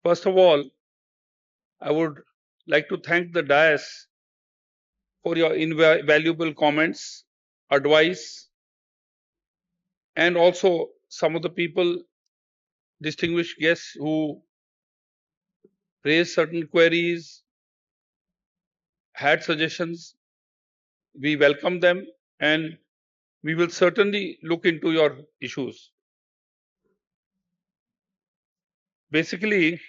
First of all, I would like to thank the dais for your invaluable comments, advice, and also some of the people, distinguished guests who raised certain queries, had suggestions. We welcome them and we will certainly look into your issues. Basically,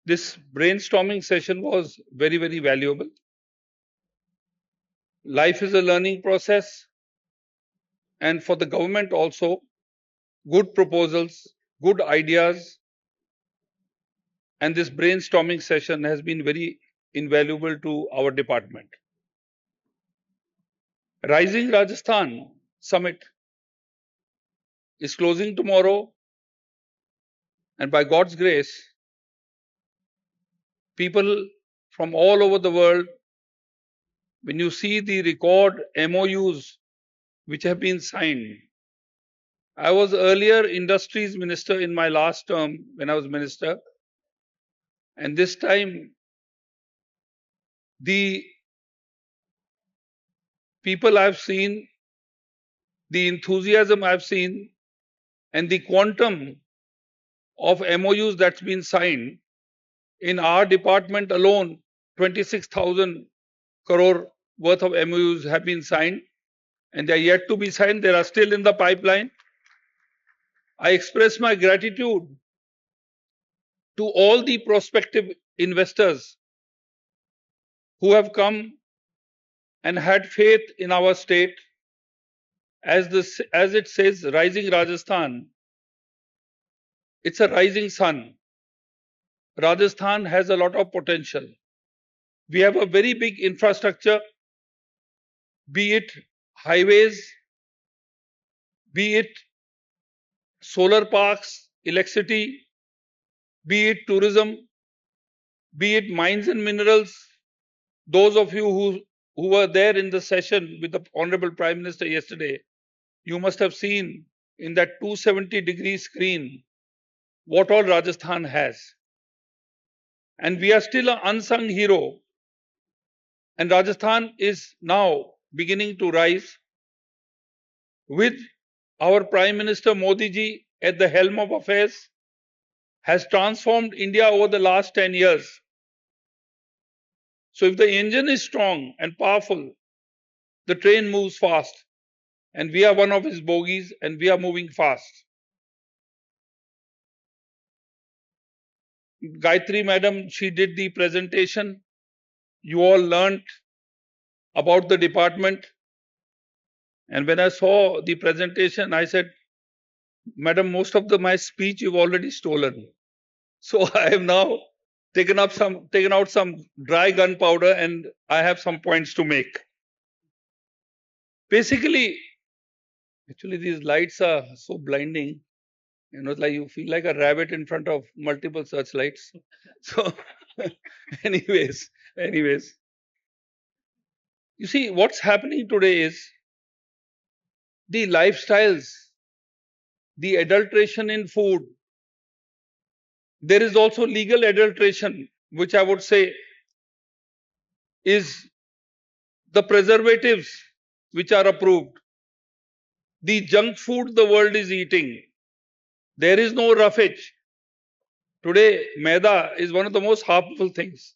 this brainstorming session was very, very valuable. Life is a learning process, and for the government also, good proposals, good ideas, and this brainstorming session has been very invaluable to our department. Rising Rajasthan Summit is closing tomorrow, and by God's grace, people from all over the world, when you see the record MOUs which have been signed. I was earlier industries minister in my last term when I was minister, and this time the people I've seen, the enthusiasm I've seen, and the quantum of MOUs that's been signed in our department alone, 26,000 crore worth of MOUs have been signed, and they are yet to be signed. They are still in the pipeline. I express my gratitude to all the prospective investors who have come and had faith in our state. As it says, rising Rajasthan, it's a rising sun. Rajasthan has a lot of potential. We have a very big infrastructure, be it highways, be it solar parks, electricity, be it tourism, be it mines and minerals. Those of you who were there in the session with the Honorable Prime Minister yesterday, you must have seen in that 270-degree screen what all Rajasthan has. And we are still an unsung hero. And Rajasthan is now beginning to rise with our Prime Minister Modi ji at the helm of affairs, has transformed India over the last 10 years. So if the engine is strong and powerful, the train moves fast. And we are one of his bogies and we are moving fast. Gayatri Madam, she did the presentation. You all learnt about the department. And when I saw the presentation, I said, Madam, most of my speech you've already stolen. So I have now taken out some dry gunpowder and I have some points to make. Basically, actually these lights are so blinding. You know, like you feel like a rabbit in front of multiple searchlights. So, anyways, you see, what's happening today is the lifestyles, the adulteration in food. There is also legal adulteration, which I would say is the preservatives which are approved. The junk food the world is eating. There is no roughage. Today, maida is one of the most harmful things.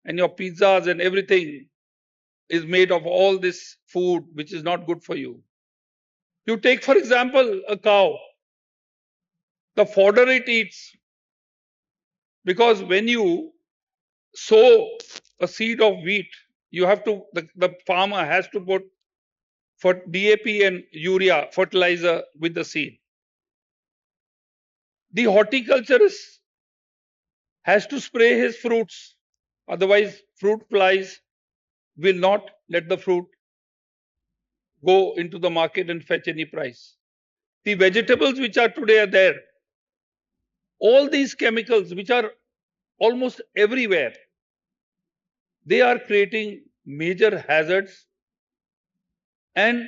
And your pizzas and everything is made of all this food which is not good for you. You take, for example, a cow. The fodder it eats. Because when you sow a seed of wheat, you have to, the farmer has to put for DAP and urea fertilizer with the seed. The horticulturist has to spray his fruits, otherwise fruit flies will not let the fruit go into the market and fetch any price. The vegetables which are today are there, all these chemicals which are almost everywhere, they are creating major hazards, and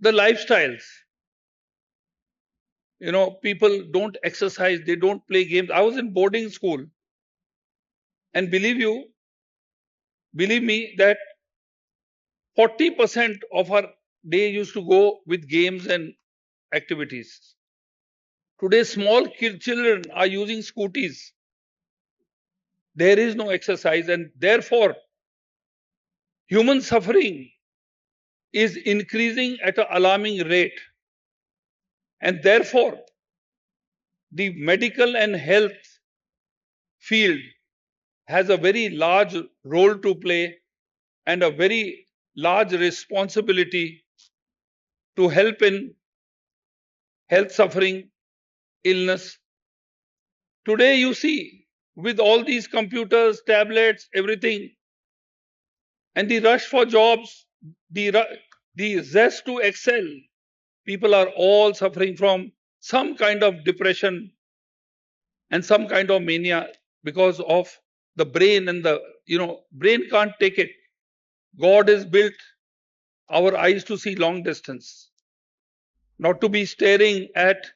the lifestyles. People don't exercise, they don't play games. I was in boarding school, and believe me, that 40% of our day used to go with games and activities. Today, small children are using scooties. There is no exercise, and therefore, human suffering is increasing at an alarming rate. And therefore, the medical and health field has a very large role to play and a very large responsibility to help in health suffering, illness. Today, you see, with all these computers, tablets, everything, and the rush for jobs, the zest to excel, people are all suffering from some kind of depression and some kind of mania because of the brain, and the brain can't take it. God has built our eyes to see long distance, not to be staring at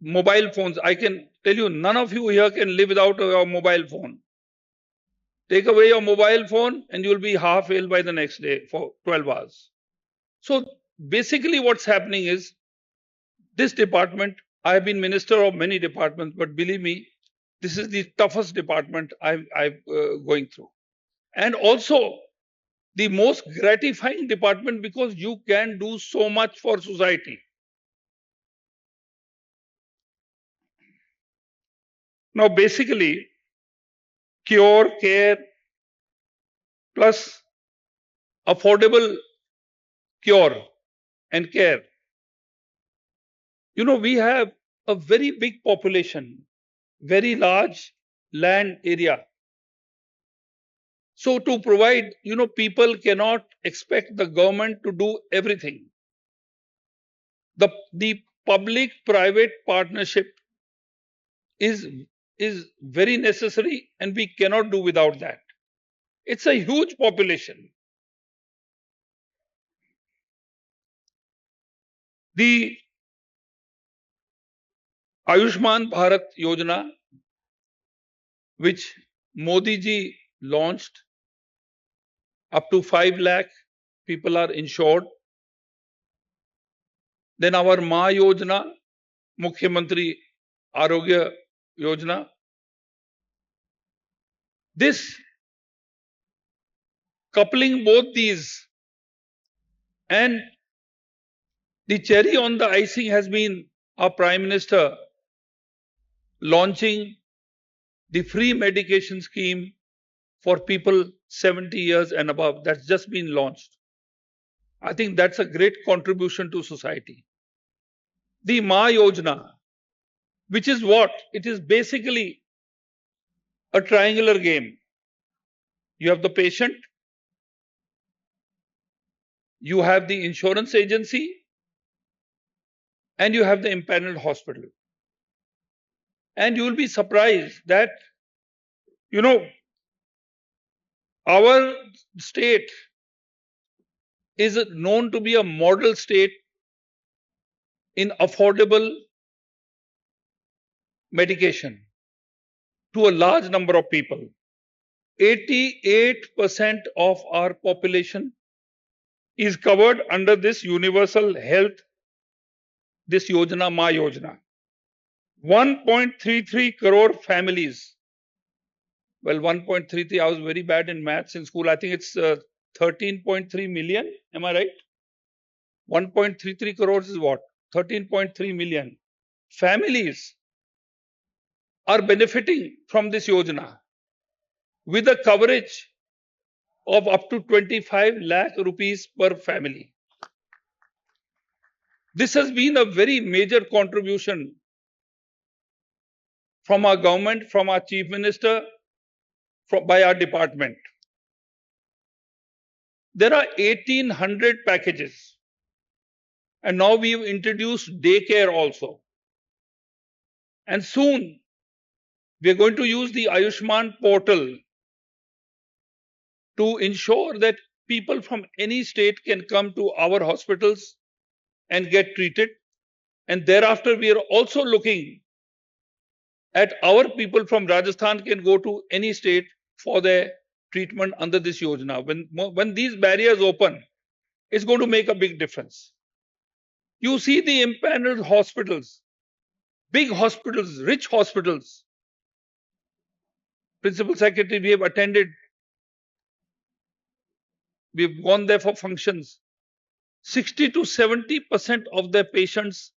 mobile phones. I can tell you, none of you here can live without a mobile phone. Take away your mobile phone and you'll be half ill by the next day for 12 hours. So basically what's happening is, this department, I have been minister of many departments, but believe me, this is the toughest department I'm going through. And also the most gratifying department, because you can do so much for society. Now, basically, cure, care, plus affordable cure and care. We have a very big population, very large land area. So to provide, people cannot expect the government to do everything. The public-private partnership is very necessary, and we cannot do without that. It's a huge population. The Ayushman Bharat Yojana, which Modi ji launched, up to 5 lakh people are insured. Then our Ma Yojana, Mukhyamantri Arogya Yojana. This, coupling both these, and the cherry on the icing has been our Prime Minister launching the free medication scheme for people 70 years and above. That's just been launched. I think that's a great contribution to society. The Ma Yojana, which is what? It is basically a triangular game. You have the patient, you have the insurance agency, and you have the empaneled hospital. And you will be surprised that, our state is known to be a model state in affordable medication to a large number of people. 88% of our population is covered under this universal health, this Yojana, Ma Yojana. 1.33 crore families. Well, 1.33, I was very bad in maths in school. I think it's 13.3 million. Am I right? 1.33 crores is what? 13.3 million families are benefiting from this Yojana with a coverage of up to 25 lakh rupees per family. This has been a very major contribution from our government, from our Chief Minister, by our department. There are 1800 packages, and now we've introduced daycare also. And soon we are going to use the Ayushman portal to ensure that people from any state can come to our hospitals and get treated. And thereafter, we are also looking at our people from Rajasthan can go to any state for their treatment under this Yojana. When these barriers open, it's going to make a big difference. You see the impaneled hospitals, big hospitals, rich hospitals. Principal Secretary, we have attended, we've gone there for functions. 60 to 70% of their patients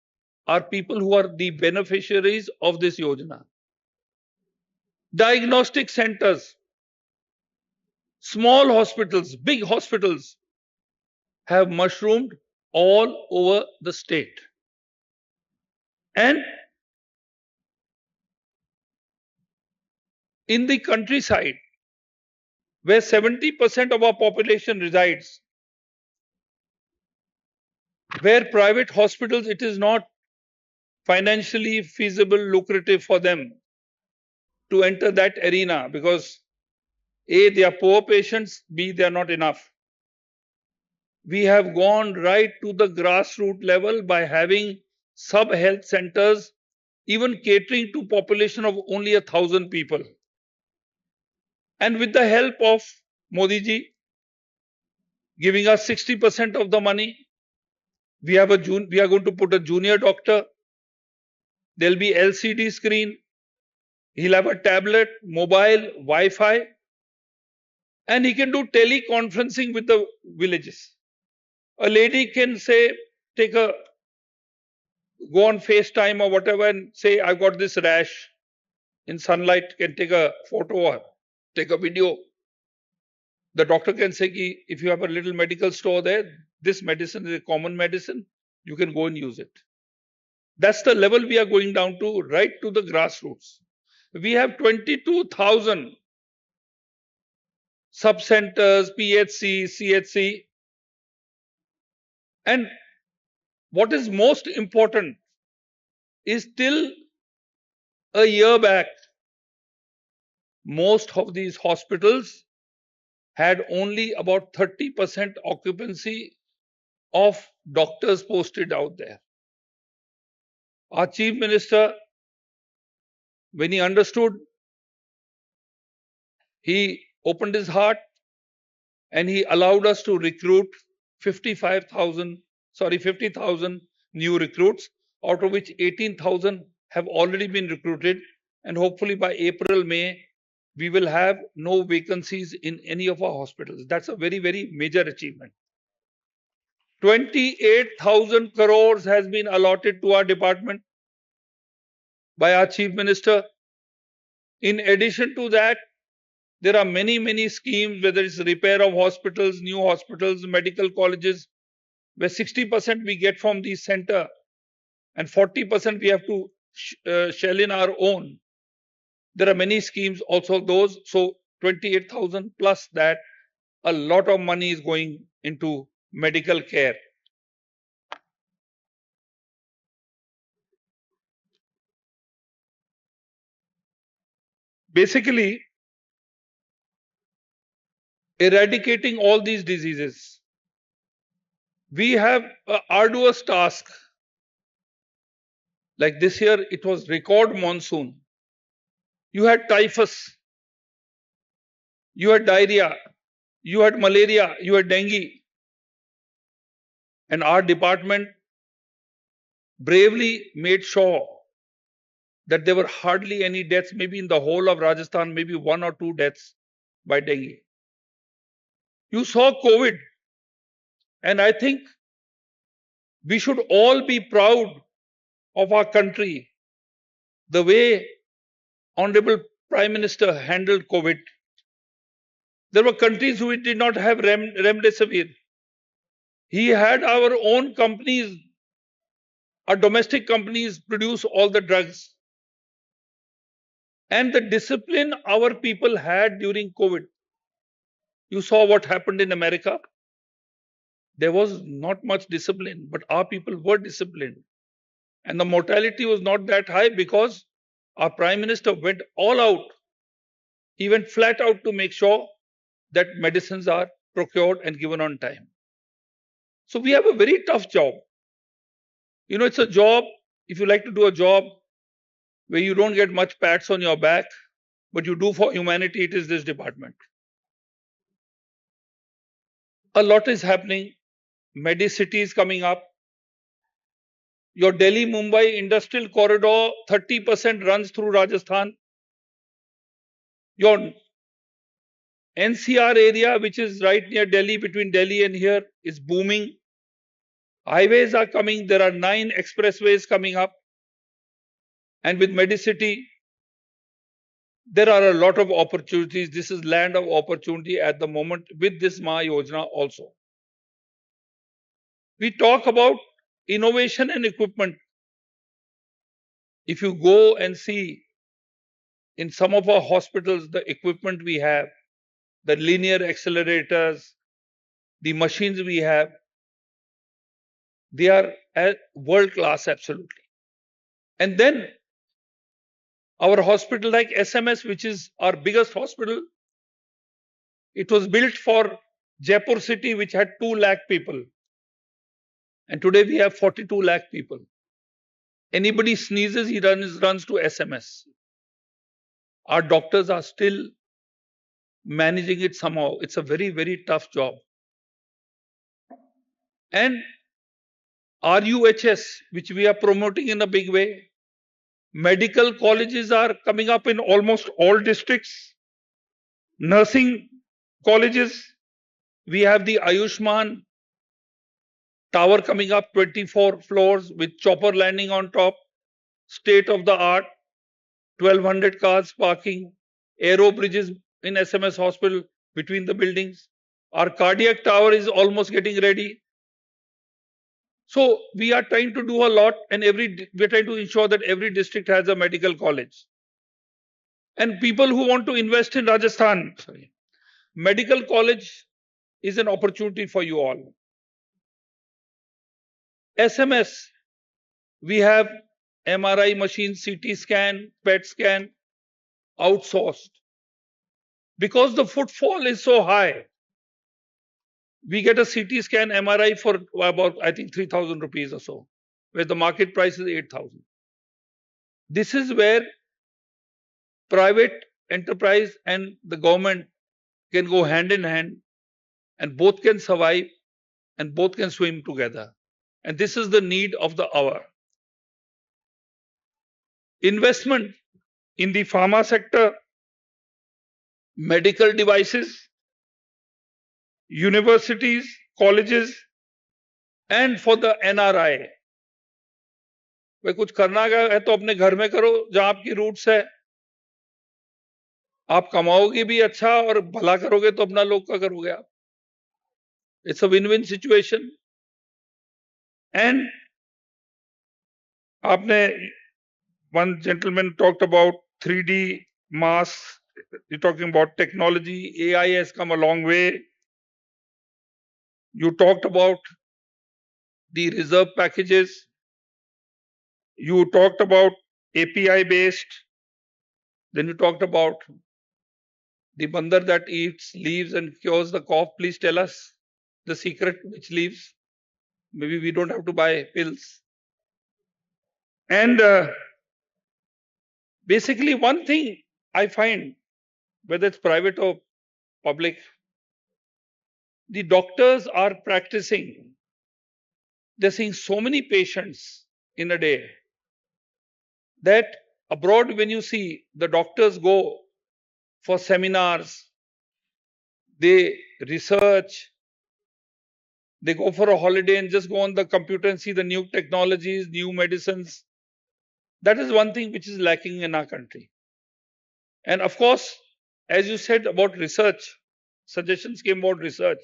are people who are the beneficiaries of this Yojana. Diagnostic centers, small hospitals, big hospitals have mushroomed all over the state. And in the countryside, where 70% of our population resides, where private hospitals, it is not financially feasible, lucrative for them to enter that arena because A, they are poor patients, B, they are not enough. We have gone right to the grassroots level by having sub-health centers, even catering to population of only 1,000 people. And with the help of Modi ji, giving us 60% of the money, we are going to put a junior doctor. There'll be LCD screen. He'll have a tablet, mobile, Wi-Fi, and he can do teleconferencing with the villages. A lady can say, go on FaceTime or whatever and say, I've got this rash in sunlight, can take a photo or take a video. The doctor can say, if you have a little medical store there, this medicine is a common medicine, you can go and use it. That's the level we are going down to, right to the grassroots. We have 22,000 sub-centers, PHC, CHC. And what is most important is till a year back, most of these hospitals had only about 30% occupancy of doctors posted out there. Our Chief Minister, when he understood, he opened his heart and he allowed us to recruit 50,000 new recruits, out of which 18,000 have already been recruited. And hopefully by April, May, we will have no vacancies in any of our hospitals. That's a very, very major achievement. 28,000 crores has been allotted to our department by our Chief Minister. In addition to that, there are many, many schemes, whether it's repair of hospitals, new hospitals, medical colleges, where 60% we get from the center and 40% we have to shell in our own. There are many schemes also those. So 28,000 plus that, a lot of money is going into medical care. Basically, eradicating all these diseases. We have an arduous task. Like this year, it was record monsoon. You had typhus, you had diarrhea, you had malaria, you had dengue. And our department bravely made sure that there were hardly any deaths, maybe in the whole of Rajasthan, maybe 1 or 2 deaths by dengue. You saw COVID, and I think we should all be proud of our country, the way Honorable Prime Minister handled COVID. There were countries who did not have remdesivir. He had our own companies, our domestic companies produce all the drugs. And the discipline our people had during COVID. You saw what happened in America. There was not much discipline, but our people were disciplined. And the mortality was not that high because our Prime Minister went all out. He went flat out to make sure that medicines are procured and given on time. So we have a very tough job. You know, it's a job, if you like to do a job where you don't get much pats on your back, but you do for humanity, it is this department. A lot is happening. Medicity is coming up. Your Delhi-Mumbai industrial corridor, 30% runs through Rajasthan. Your NCR area, which is right near Delhi, between Delhi and here, is booming. Highways are coming. There are 9 expressways coming up. And with Medicity, there are a lot of opportunities. This is land of opportunity at the moment with this Maha Yojana also. We talk about innovation and equipment. If you go and see in some of our hospitals, the equipment we have, the linear accelerators, the machines we have, they are at world class, absolutely. And then our hospital like SMS, which is our biggest hospital, it was built for Jaipur city, which had 2 lakh people. And today we have 42 lakh people. Anybody sneezes, he runs to SMS. Our doctors are still managing it somehow. It's a very, very tough job. And RUHS, which we are promoting in a big way. Medical colleges are coming up in almost all districts. Nursing colleges, we have the Ayushman tower coming up, 24 floors with chopper landing on top, state of the art, 1200 cars parking, aero bridges in SMS hospital between the buildings. Our cardiac tower is almost getting ready. So we are trying to do a lot, and we are trying to ensure that every district has a medical college. And people who want to invest in Rajasthan, medical college is an opportunity for you all. SMS, we have MRI machine, CT scan, PET scan, outsourced. Because the footfall is so high, we get a CT scan MRI for about, I think, 3,000 rupees or so, where the market price is 8,000. This is where private enterprise and the government can go hand in hand, and both can survive and both can swim together. And this is the need of the hour. Investment in the pharma sector, medical devices, universities, colleges, and for the NRI. भाई कुछ करना है तो अपने घर में करो जहां आपकी रूट्स है. आप कमाओगे भी अच्छा और भला करोगे तो अपना लोग का करोगे आप. It's a win-win situation. And one gentleman talked about 3D masks. You're talking about technology. AI has come a long way. You talked about the reserve packages. You talked about API based. Then you talked about the bandar that eats leaves and cures the cough. Please tell us the secret which leaves. Maybe we don't have to buy pills. And basically one thing I find, whether it's private or public, the doctors are practicing. They're seeing so many patients in a day that abroad, when you see the doctors go for seminars, they research, they go for a holiday and just go on the computer and see the new technologies, new medicines. That is one thing which is lacking in our country. And of course, as you said about research, suggestions came about research.